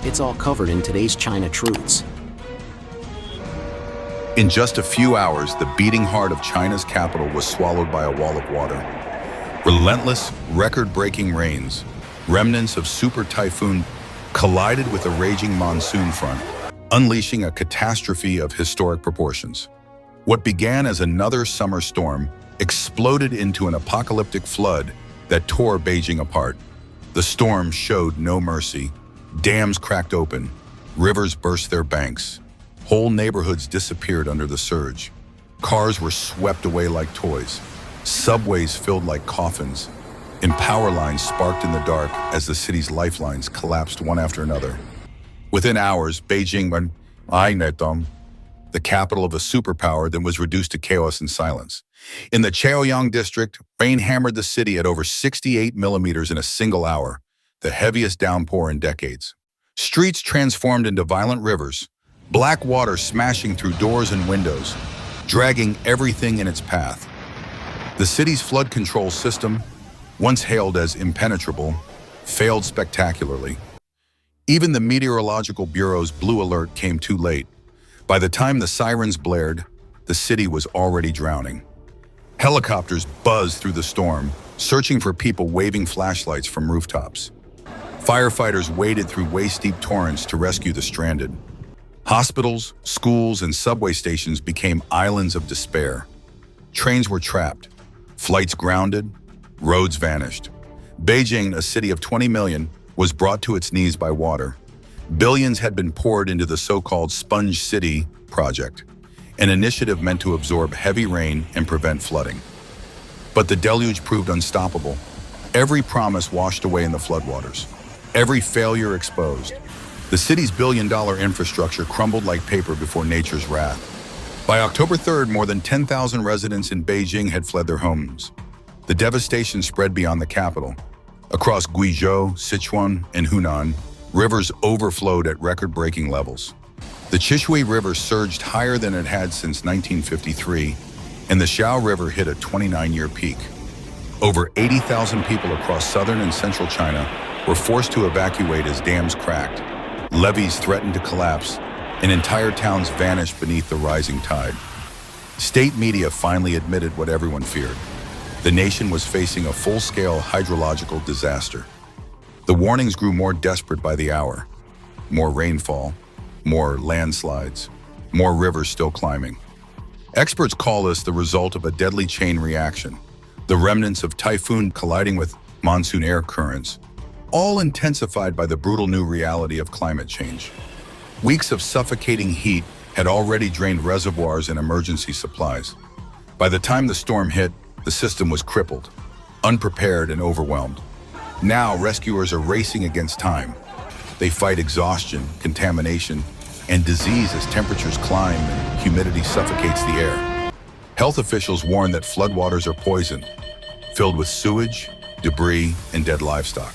It's all covered in today's China Truths. In just a few hours, the beating heart of China's capital was swallowed by a wall of water. Relentless, record-breaking rains, remnants of Super Typhoon, collided with a raging monsoon front, unleashing a catastrophe of historic proportions. What began as another summer storm exploded into an apocalyptic flood that tore Beijing apart. The storm showed no mercy. Dams cracked open, rivers burst their banks. Whole neighborhoods disappeared under the surge. Cars were swept away like toys. Subways filled like coffins, and power lines sparked in the dark as the city's lifelines collapsed one after another. Within hours, Beijing, the capital of a superpower, then was reduced to chaos and silence. In the Chaoyang district, rain hammered the city at over 68 millimeters in a single hour, the heaviest downpour in decades. Streets transformed into violent rivers, black water smashing through doors and windows, dragging everything in its path. The city's flood control system, once hailed as impenetrable, failed spectacularly. Even the Meteorological Bureau's blue alert came too late. By the time the sirens blared, the city was already drowning. Helicopters buzzed through the storm, searching for people waving flashlights from rooftops. Firefighters waded through waist-deep torrents to rescue the stranded. Hospitals, schools, and subway stations became islands of despair. Trains were trapped, flights grounded, roads vanished. Beijing, a city of 20 million, was brought to its knees by water. Billions had been poured into the so-called Sponge City project, an initiative meant to absorb heavy rain and prevent flooding. But the deluge proved unstoppable. Every promise washed away in the floodwaters. Every failure exposed. The city's billion-dollar infrastructure crumbled like paper before nature's wrath. By October 3rd, more than 10,000 residents in Beijing had fled their homes. The devastation spread beyond the capital. Across Guizhou, Sichuan, and Hunan, rivers overflowed at record-breaking levels. The Qishui River surged higher than it had since 1953, and the Xiao River hit a 29-year peak. Over 80,000 people across southern and central China were forced to evacuate as dams cracked. Levees threatened to collapse, and entire towns vanished beneath the rising tide. State media finally admitted what everyone feared. The nation was facing a full-scale hydrological disaster. The warnings grew more desperate by the hour. More rainfall, more landslides, more rivers still climbing. Experts call this the result of a deadly chain reaction, the remnants of typhoon colliding with monsoon air currents, all intensified by the brutal new reality of climate change. Weeks of suffocating heat had already drained reservoirs and emergency supplies. By the time the storm hit, the system was crippled, unprepared, and overwhelmed. Now, rescuers are racing against time. They fight exhaustion, contamination, and disease as temperatures climb and humidity suffocates the air. Health officials warn that floodwaters are poisoned, filled with sewage, debris, and dead livestock.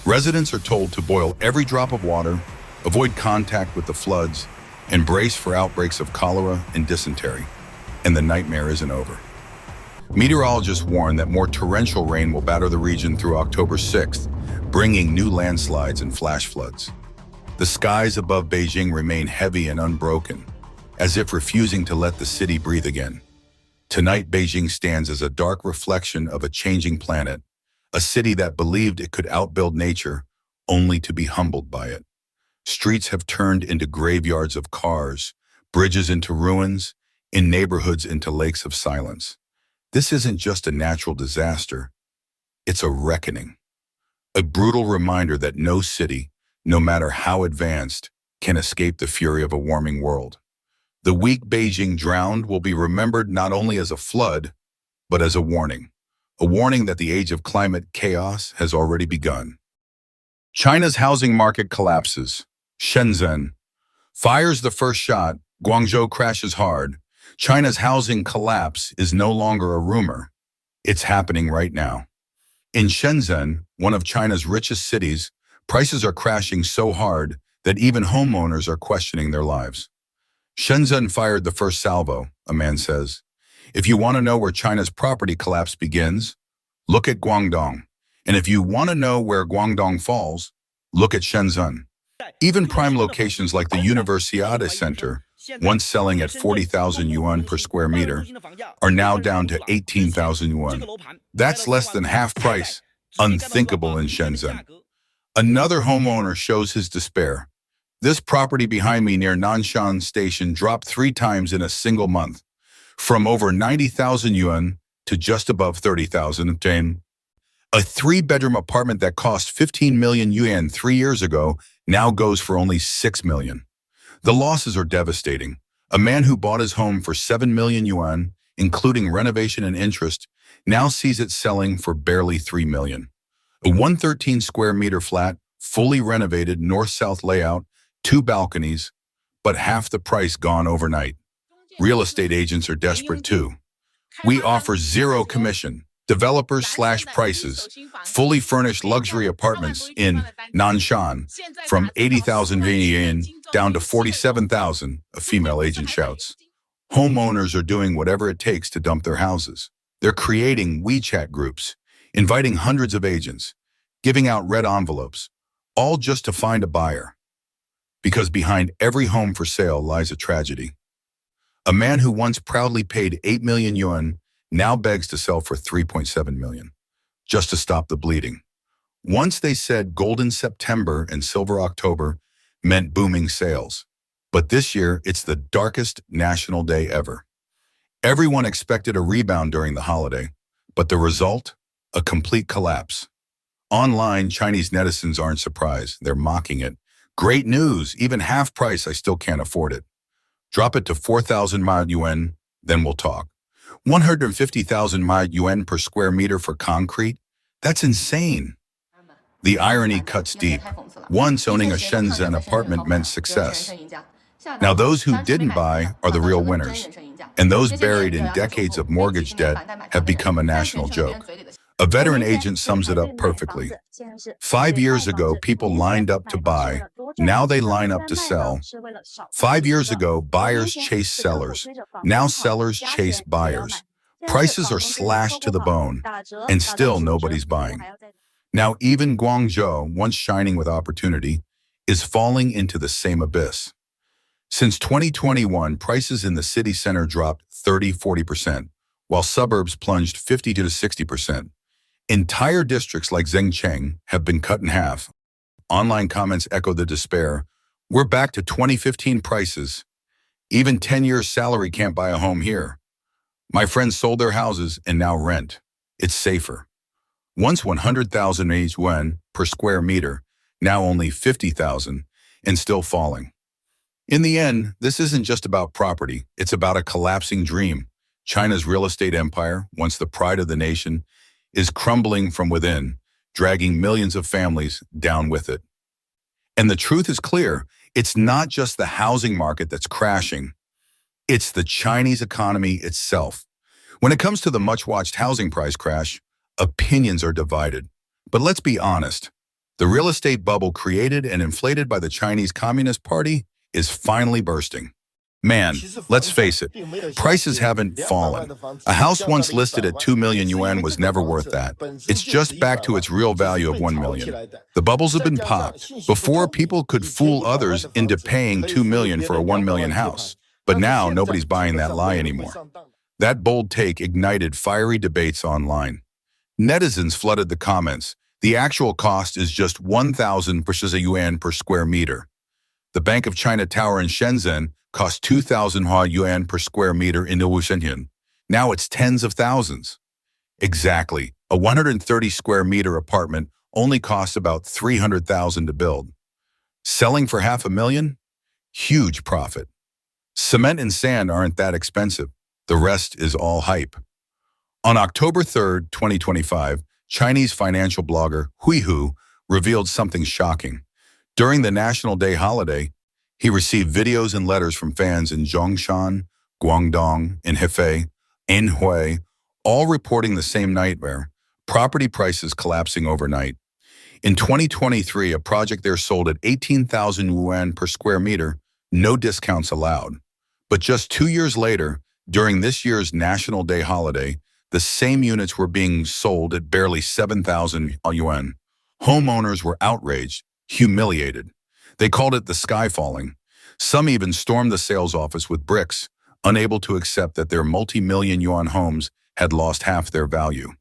Residents are told to boil every drop of water, avoid contact with the floods, and brace for outbreaks of cholera and dysentery. And the nightmare isn't over. Meteorologists warn that more torrential rain will batter the region through October 6th, bringing new landslides and flash floods. The skies above Beijing remain heavy and unbroken, as if refusing to let the city breathe again. Tonight, Beijing stands as a dark reflection of a changing planet, a city that believed it could outbuild nature, only to be humbled by it. Streets have turned into graveyards of cars, bridges into ruins, and neighborhoods into lakes of silence. This isn't just a natural disaster, it's a reckoning. A brutal reminder that no city, no matter how advanced, can escape the fury of a warming world. The week Beijing drowned will be remembered not only as a flood, but as a warning that the age of climate chaos has already begun. China's housing market collapses. Shenzhen fires the first shot, Guangzhou crashes hard. China's housing collapse is no longer a rumor. It's happening right now. In Shenzhen, one of China's richest cities, prices are crashing so hard that even homeowners are questioning their lives. Shenzhen fired the first salvo, a man says. If you want to know where China's property collapse begins, look at Guangdong. And if you want to know where Guangdong falls, look at Shenzhen. Even prime locations like the Universiade Center, once selling at 40,000 yuan per square meter, are now down to 18,000 yuan. That's less than half price. Unthinkable in Shenzhen. Another homeowner shows his despair. This property behind me near Nanshan Station dropped 3 times in a single month, from over 90,000 yuan to just above 30,000 yuan. A 3-bedroom apartment that cost 15 million yuan 3 years ago now goes for only 6 million. The losses are devastating. A man who bought his home for 7 million yuan, including renovation and interest, now sees it selling for barely 3 million. A 113 square meter flat, fully renovated north-south layout, 2 balconies, but half the price gone overnight. Real estate agents are desperate too. We offer 0 commission, developers/prices, fully furnished luxury apartments in Nanshan from 80,000 yuan down to 47,000, a female agent shouts. Homeowners are doing whatever it takes to dump their houses. They're creating WeChat groups, inviting hundreds of agents, giving out red envelopes, all just to find a buyer. Because behind every home for sale lies a tragedy. A man who once proudly paid 8 million yuan now begs to sell for 3.7 million, just to stop the bleeding. Once they said golden September and silver October meant booming sales. But this year, it's the darkest national day ever. Everyone expected a rebound during the holiday, but the result? A complete collapse. Online, Chinese netizens aren't surprised. They're mocking it. Great news, even half price, I still can't afford it. Drop it to 4,000 yuan, then we'll talk. 150,000 yuan per square meter for concrete? That's insane. The irony cuts deep. Once owning a Shenzhen apartment meant success. Now those who didn't buy are the real winners. And those buried in decades of mortgage debt have become a national joke. A veteran agent sums it up perfectly. 5 years ago, people lined up to buy. Now they line up to sell. 5 years ago, buyers chased sellers. Now sellers chase buyers. Prices are slashed to the bone, and still nobody's buying. Now even Guangzhou, once shining with opportunity, is falling into the same abyss. Since 2021, prices in the city center dropped 30–40%, while suburbs plunged 50 to 60%. Entire districts like Zhengcheng have been cut in half. Online comments echo the despair. We're back to 2015 prices. Even 10 years salary can't buy a home here. My friends sold their houses and now rent. It's safer. Once 100,000 yuan per square meter, now only 50,000 and still falling. In the end, this isn't just about property. It's about a collapsing dream. China's real estate empire, once the pride of the nation, is crumbling from within, dragging millions of families down with it. And the truth is clear. It's not just the housing market that's crashing. It's the Chinese economy itself. When it comes to the much-watched housing price crash, opinions are divided. But let's be honest. The real estate bubble created and inflated by the Chinese Communist Party is finally bursting. Man, let's face it, prices haven't fallen. A house once listed at 2 million yuan was never worth that. It's just back to its real value of 1 million. The bubbles have been popped. Before, people could fool others into paying 2 million for a 1 million house. But now, nobody's buying that lie anymore. That bold take ignited fiery debates online. Netizens flooded the comments. The actual cost is just 1,000 yuan per square meter. The Bank of China Tower in Shenzhen cost 2,000 yuan per square meter in Shenzhen. Now it's tens of thousands. Exactly. A 130 square meter apartment only costs about 300,000 to build. Selling for $500,000? Huge profit. Cement and sand aren't that expensive. The rest is all hype. On October 3rd, 2025, Chinese financial blogger Hu revealed something shocking. During the National Day holiday, he received videos and letters from fans in Zhongshan, Guangdong, and Hefei, Anhui, all reporting the same nightmare, property prices collapsing overnight. In 2023, a project there sold at 18,000 yuan per square meter, no discounts allowed. But just 2 years later, during this year's National Day holiday, the same units were being sold at barely 7,000 yuan. Homeowners were outraged, humiliated. They called it the sky falling. Some even stormed the sales office with bricks, unable to accept that their multi-million yuan homes had lost half their value.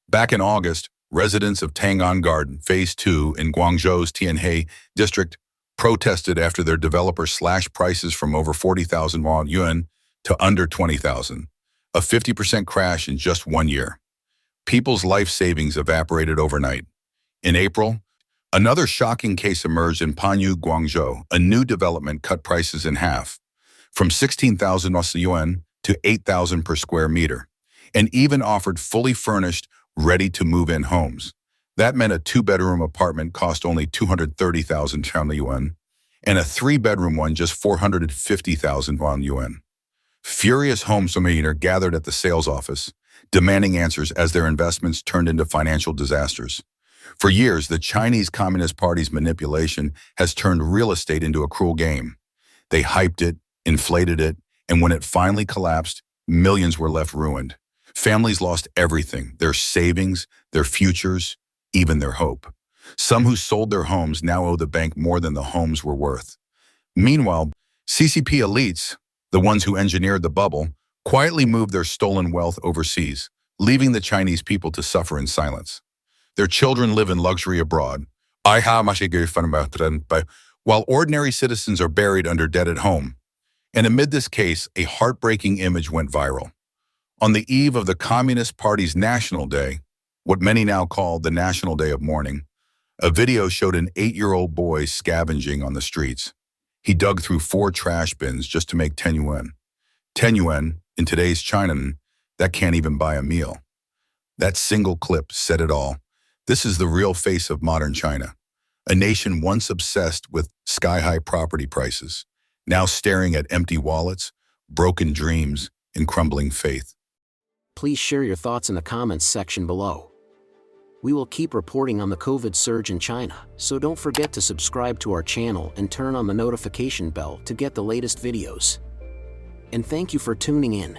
Back in August, residents of Tang'an Garden, Phase 2 in Guangzhou's Tianhe district protested after their developer slashed prices from over 40,000 yuan to under 20,000, a 50% crash in just 1 year. People's life savings evaporated overnight. In April, another shocking case emerged in Panyu, Guangzhou. A new development cut prices in half, from 16,000 yuan to 8,000 per square meter, and even offered fully furnished, ready-to-move-in homes. That meant a 2-bedroom apartment cost only 230,000 yuan, and a 3-bedroom one just 450,000 yuan. Furious homeowners gathered at the sales office, demanding answers as their investments turned into financial disasters. For years, the Chinese Communist Party's manipulation has turned real estate into a cruel game. They hyped it, inflated it, and when it finally collapsed, millions were left ruined. Families lost everything, their savings, their futures, even their hope. Some who sold their homes now owe the bank more than the homes were worth. Meanwhile, CCP elites, the ones who engineered the bubble, quietly moved their stolen wealth overseas, leaving the Chinese people to suffer in silence. Their children live in luxury abroad, while ordinary citizens are buried under debt at home. And amid this case, a heartbreaking image went viral. On the eve of the Communist Party's National Day, what many now call the National Day of Mourning, a video showed an 8-year-old boy scavenging on the streets. He dug through 4 trash bins just to make 10 yuan. 10 yuan, in today's China, that can't even buy a meal. That single clip said it all. This is the real face of modern China, a nation once obsessed with sky-high property prices, now staring at empty wallets, broken dreams, and crumbling faith. Please share your thoughts in the comments section below. We will keep reporting on the COVID surge in China, so don't forget to subscribe to our channel and turn on the notification bell to get the latest videos. And thank you for tuning in.